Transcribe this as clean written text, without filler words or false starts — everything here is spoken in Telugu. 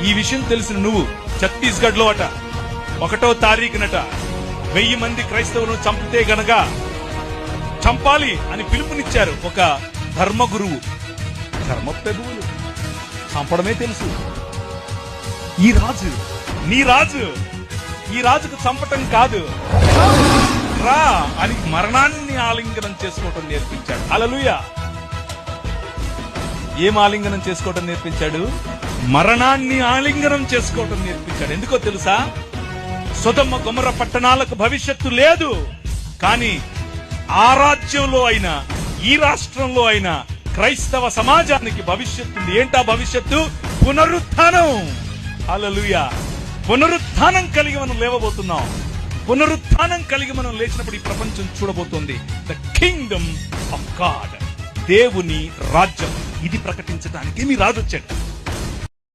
ఈ విషయం తెలిసిన నువ్వు ఛత్తీస్గఢ్ లో అట 1వ తారీఖునట 1000 మంది క్రైస్తవులను చంపితే గనక చంపాలి అని పిలుపునిచ్చారు ఒక ధర్మ గురువు. ధర్మ ప్రభువులు చంపడమే తెలుసు. ఈ రాజు నీ రాజు, ఈ రాజుకు చంపటం కాదు, రా అని మరణాన్ని ఆలింగనం చేసుకోవటం నేర్పించాడు. హల్లెలూయా. ఏం ఆలింగనం చేసుకోవటం నేర్పించాడు? మరణాన్ని ఆలింగనం చేసుకోవటం నేర్పించాడు. ఎందుకో తెలుసా? సొదొమ గొమొర్రా పట్టణాలకు భవిష్యత్తు లేదు, కానీ ఆ రాజ్యంలో అయినా ఈ రాష్ట్రంలో అయినా క్రైస్తవ సమాజానికి భవిష్యత్తు ఉంది. ఏంటా భవిష్యత్తు? పునరుత్థానం. హల్లెలూయా. పునరుత్థానం కలిగి మనం లేవబోతున్నాం. పునరుత్థానం కలిగి మనం లేచినప్పుడు ఈ ప్రపంచం చూడబోతోంది ద కింగ్డమ్ ఆఫ్ గాడ్, దేవుని రాజ్యం. ఇది ప్రకటించడానికి మీ రాజు వచ్చాడు.